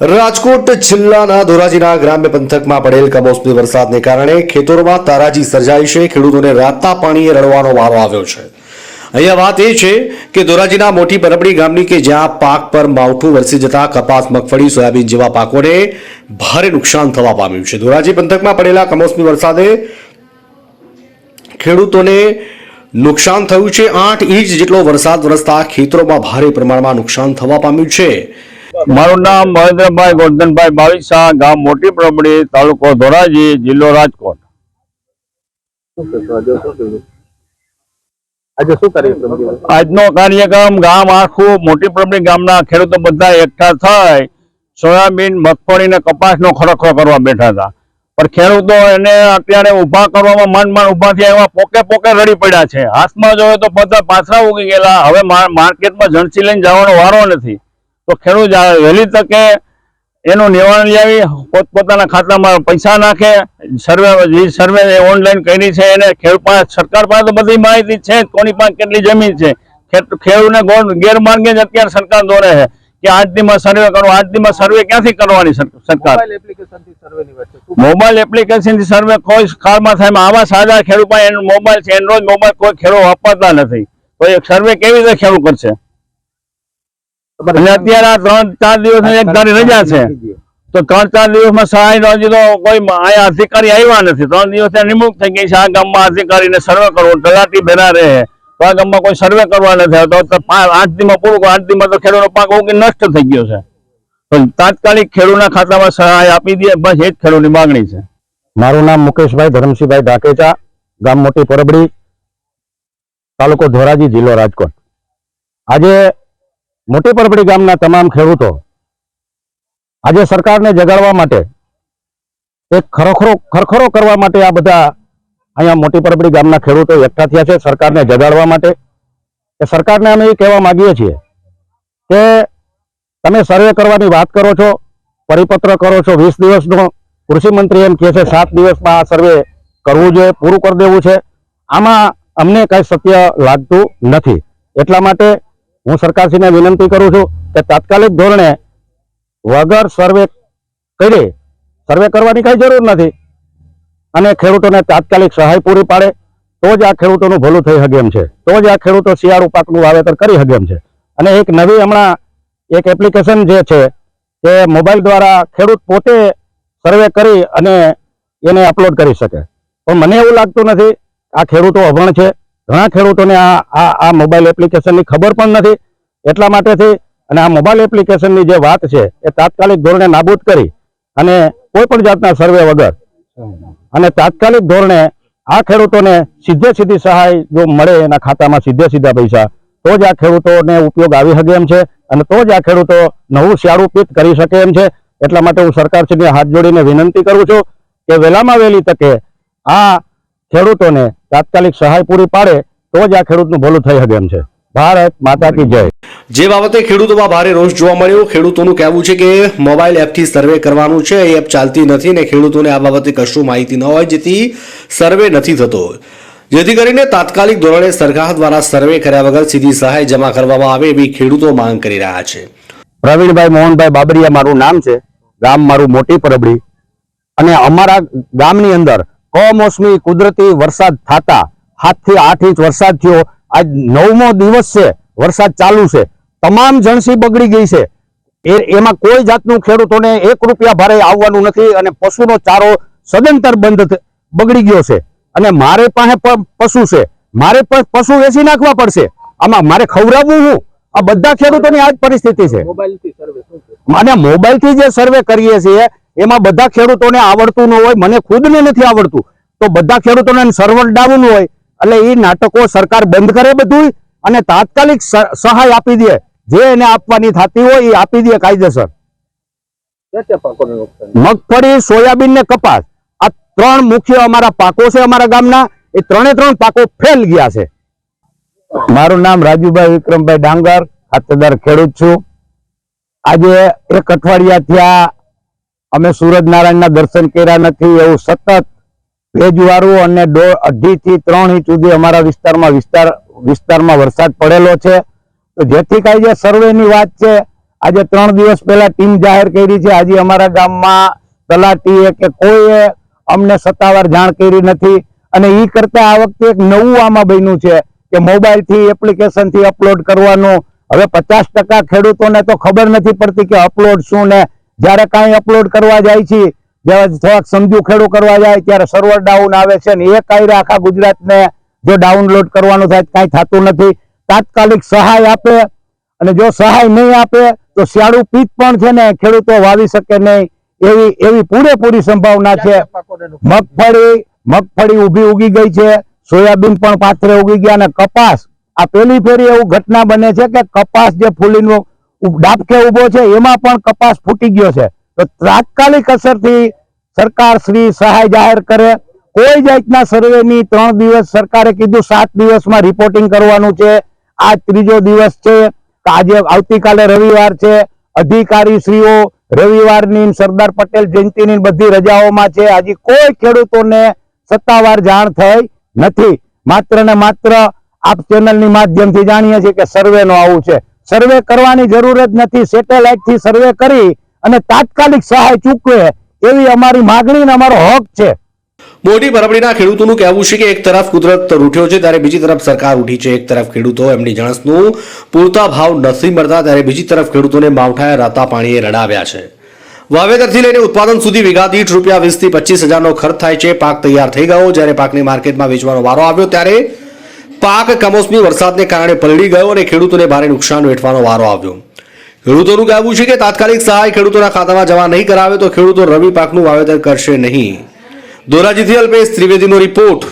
રાજકોટ જિલ્લાના ધોરાજીના ગ્રામ્ય પંથકમાં પડેલ કમોસમી વરસાદને કારણે ખેતરોમાં તારાજી સર્જાઈ છે। ખેડૂતોને રાતના પાણીએ રડવાનો વારો આવ્યો છે। અહીંયા વાત એ છે કે ધોરાજીના મોટી પરબડી ગામની કે જ્યાં પાક પર માવઠું વરસી જતા કપાસ, મગફળી, સોયાબીન જેવા પાકોને ભારે નુકસાન થવા પામ્યું છે। ધોરાજી પંથકમાં પડેલા કમોસમી વરસાદે ખેડૂતોને નુકસાન થયું છે। 8 ઇંચ જેટલો વરસાદ વરસતા ખેતરોમાં ભારે પ્રમાણમાં નુકસાન થવા પામ્યું છે। મારું નામ મહેન્દ્રભાઈ ગોરધનભાઈ બાવીસા, ગામ મોટી પરબડી, તાલુકો ધોરાજી, જિલ્લો રાજકોટ। આજનો કાર્યક્રમ ગામ આખું મોટી પરબડી ગામના ખેડૂતો બધા એકઠા થઈ સોયાબીન, મગફળી ને કપાસનો ખરખરો કરવા બેઠા હતા, પણ ખેડૂતો એને અત્યારે ઉભા કરવામાં માંડ ઉભા થયા એવા પોકે પોકે રડી પડ્યા છે। હાથમાં જોયે તો બધા પાછા ઉગી ગયેલા। હવે માર્કેટમાં જણસી લઈને જવાનો વારો નથી, તો ખેડૂત વહેલી તકે એનું નિવારણ લાવી પોતપોતાના ખાતામાં પૈસા નાખે। સર્વે ઓનલાઈન કરી છે એને ખેડૂત પાસે, સરકાર પાસે તો બધી માહિતી છે કોની પાસે કેટલી જમીન છે। ખેડૂતને ગેરમાર્ગે જ અત્યારે સરકાર દોરે છે કે 8 દીમાં સર્વે કરો। 8 દીમાં સર્વે ક્યાંથી કરવાની સરકાર? મોબાઈલ એપ્લિકેશનથી સર્વે કોઈ કાળમાં થાય। આવા સાદા ખેડૂત પાસે એનો મોબાઈલ છે, એન્ડ્રોઈડ મોબાઈલ કોઈ ખેડૂત વાપરતા નથી, તો એક સર્વે કેવી રીતે ખેડૂત કરશે? અને અત્યારે આ 3-4 દિવસની એક ધારી રજા છે, તો 3-4 દિવસમાં સહાય હજી તો કોઈ અહીંયા અધિકારી આવ્યા નથી। 3 દિવસ નિમણૂક થઈ ગઈ છે આ ગામમાં અધિકારીને સર્વે કરવો, તલાટી ભેરા રહે, તો આ ગામમાં કોઈ સર્વે કરવા નથી આવતો। 8 દીમાં પૂરું, 8 દીમાં તો ખેડૂતનો પાક ઉગી નષ્ટ થઈ ગયો છે, તો તાત્કાલિક ખેડૂતના ખાતામાં સહાય આપી દે, બસ એ જ ખેડૂતની માંગણી છે। મારું નામ મુકેશભાઈ ધરમસિંહભાઈ ધાકેચા, ગામ મોટી પરબડી, તાલુકો ધોરાજી, જિલ્લો રાજકોટ। આજે મોટી પરબડી ગામના તમામ ખેડૂતો આજે સરકારને જગાડવા માટે, એક ખરખરો કરવા માટે આ બધા અહીંયા મોટી પરબડી ગામના ખેડૂતો એકઠા થયા છે સરકારને જગાડવા માટે। કે સરકારને અમે એ કહેવા માંગીએ છીએ કે તમે સર્વે કરવાની વાત કરો છો, પરિપત્ર કરો છો 20 દિવસનો, કૃષિ મંત્રી એમ કહે છે 7 દિવસમાં આ સર્વે કરવું જોઈએ, પૂરું કરી દેવું છે। આમાં અમને કઈ સત્ય લાગતું નથી, એટલા માટે હું સરકારશ્રીને વિનંતી કરું છું કે તાત્કાલિક ધોરણે વગર સર્વે કરી, સર્વે કરવાની કઈ જરૂર નથી, અને ખેડૂતોને તાત્કાલિક સહાય પૂરી પાડે તો જ આ ખેડૂતોનું ભલું થઈ શકે એમ છે, તો જ આ ખેડૂતો શિયાળુ પાકનું વાવેતર કરી શકે એમ છે। અને એક નવી હમણાં એક એપ્લિકેશન જે છે કે મોબાઈલ દ્વારા ખેડૂત પોતે સર્વે કરી અને એને અપલોડ કરી શકે, પણ મને એવું લાગતું નથી। આ ખેડૂતો અભણ છે, ઘણા ખેડૂતોને આ મોબાઈલ એપ્લિકેશનની ખબર પણ નથી, એટલા માટેથી અને આ મોબાઈલ એપ્લિકેશનની જે વાત છે એ તાત્કાલિક ધોરણે નાબૂદ કરી અને કોઈ પણ જાતના સર્વે વગર અને તાત્કાલિક ધોરણે આ ખેડૂતોને સીધી સહાય જો મળે એના ખાતામાં સીધા પૈસા, તો જ આ ખેડૂતોને ઉપયોગ આવી શકે એમ છે, અને તો જ આ ખેડૂતો નવું શિયાળુ પીક કરી શકે એમ છે। એટલા માટે હું સરકારશ્રીને હાથ જોડીને વિનંતી કરું છું કે વહેલામાં વહેલી તકે આ ખેડૂતોને તાત્કાલિક સહાય પૂરી પાડે તો જ આ ખેડૂતનું ભલું થઈ શકે એમ છે। ભારત માતા કી જય। જે બાબતે ખેડૂતોમાં ભારે રોષ જોવા મળ્યો। ખેડૂતોનું કહેવું છે કે મોબાઈલ એપથી સર્વે કરવાનું છે, એ એપ ચાલતી નથી ને ખેડૂતોને આ બાબતે કશું માહિતી ન હોય જેથી સર્વે નથી થતો, જેથી કરીને તાત્કાલિક ધોરણે સરકાર દ્વારા સર્વે કર્યા વગર સીધી સહાય જમા કરવામાં આવે એવી ખેડૂતો માંગ કરી રહ્યા છે। પ્રવીણભાઈ મોહનભાઈ બાબરિયા મારું નામ છે, ગામ મારું મોટી પરબડી, અને અમારા ગામની અંદર કમોસમી કુદરતી વરસાદ થતા 7 થી 8 ઇંચ વરસાદ થયો। આજ 9મો દિવસ છે, વરસાદ ચાલુ છે, તમામ જણસી બગડી ગઈ છે, એમાં કોઈ જાતનું ખેડૂતોને 1 રૂપિયા ભારે આવવાનું નથી, અને પશુનો ચારો સદંતર બંધ બગડી ગયો છે, અને મારે પાસે પશુ છે, મારે પશુ વેચી નાખવા પડશે, આમાં મારે ખવડાવવું હું? આ બધા ખેડૂતોની આ જ પરિસ્થિતિ છે। અને મોબાઈલથી જે સર્વે કરીએ છીએ એમાં બધા ખેડૂતોને આવડતું ન હોય, મને ખુદને નથી આવડતું, તો બધા ખેડૂતોને સર્વર ડાઉન હોય, એટલે એ નાટકો સરકાર બંધ કરે બધું, અને તાત્કાલિક સહાય આપી દે, જે એને આપવાની થતી હોય એ આપી દે કાયદેસર। મગફળી, સોયાબીન ને કપાસ, આ 3 મુખ્ય અમારા પાકો છે અમારા ગામના, એ 3 પાકો ફેલ ગયા છે। મારું નામ રાજુભાઈ વિક્રમભાઈ ડાંગર, ખાતેદાર ખેડૂત છું। આજે 1 અઠવાડિયા થયા અમે સૂરજનારાયણના દર્શન કર્યા નથી, એવું સતત ભેજવાળું અને 2.5 થી 3 ઇંચ સુધી અમારા વિસ્તારમાં વરસાદ પડેલો છે, તો જેથી કાંઈ જે સર્વેની વાત છે આજે 3 દિવસ પહેલા ટીમ જાહેર કરી છે. આજે અમારા ગામમાં તલાટીએ કે કોઈએ અમને સત્તાવાર જાણ કરી નથી. અને એ કરતા આ વખતે એક નવું આમાં બન્યું છે કે મોબાઈલ થી એપ્લિકેશન થી અપલોડ કરવાનું. હવે 50% ખેડૂતોને તો ખબર નથી પડતી કે અપલોડ શું, ને જયારે કાંઈ અપલોડ કરવા જાય છે, જ્યારે થોડાક સમજુ ખેડૂત કરવા જાય ત્યારે સર્વર ડાઉન આવે છે ને એ કાંઈ આખા ગુજરાતને જો ડાઉનલોડ કરવાનું થાય કાંઈ થતું નથી. તાત્કાલિક સહાય આપે, અને જો સહાય નહીં આપે તો શિયાળુ પીક પણ છે ને ખેડૂતો વાવી શકે નહીં એવી પૂરેપૂરી સંભાવના છે. મગફળી ઉગી ગઈ છે, સોયાબીન પણ પાથરે ઉગી ગયા, અને કપાસ આ પહેલી ફેરી એવું ઘટના બને છે કે કપાસ જે ફૂલીનો ડાબકે ઉભો છે એમાં પણ કપાસ ફૂટી ગયો છે. તો તાત્કાલિક અસરથી સરકાર શ્રી સહાય જાહેર કરે. કોઈ જાતના સર્વેની 3 દિવસ સરકારે કીધું 7 દિવસમાં રિપોર્ટિંગ કરવાનું છે. આ 3જો દિવસ છે. આજે આવતીકાલે રવિવાર છે. અધિકારી શ્રીઓ રવિવારની સરદાર પટેલ જયંતિની બધી રજાઓમાં છે. આજે કોઈ ખેડૂતોને સત્તાવાર જાણ થઈ નથી. માત્ર ને માત્ર આપ ચેનલની માધ્યમથી જાણીએ છીએ કે સર્વેનો આવું છે. સર્વે કરવાની જરૂર જ નથી. સેટેલાઇટ થી સર્વે કરી અને તાત્કાલિક સહાય ચૂકવે એવી અમારી માગણી અને અમારો હક છે. મોટી પરબડીના ખેડૂતોનું કહેવું છે કે એક તરફ કુદરત રૂઠ્યો છે ત્યારે બીજી તરફ સરકાર ઉઠી છે. એક તરફ ખેડૂતો એમની જણસનું પૂરતા ભાવ નથી મળતા ત્યારે બીજી તરફ ખેડૂતોને માવઠાએ રાતા પાણીએ રડાવ્યા છે. વાવેતરથી લઈને ઉત્પાદન સુધી વીઘા દીઠ રૂપિયા 20 થી 25 હજારનો ખર્ચ થાય છે. પાક તૈયાર થઈ ગયો, જ્યારે પાકને માર્કેટમાં વેચવાનો વારો આવ્યો ત્યારે પાક કમોસમી વરસાદને કારણે પલળી ગયો અને ખેડૂતોને ભારે નુકસાન વેઠવાનો વારો આવ્યો. ખેડૂતોનું કહેવું છે કે તાત્કાલિક સહાય ખેડૂતોના ખાતામાં જમા નહીં કરાવે તો ખેડૂતો રવિ પાકનું વાવેતર કરશે નહીં. ધોરાજીથી અલ્પેશ ત્રિવેદીનો રિપોર્ટ.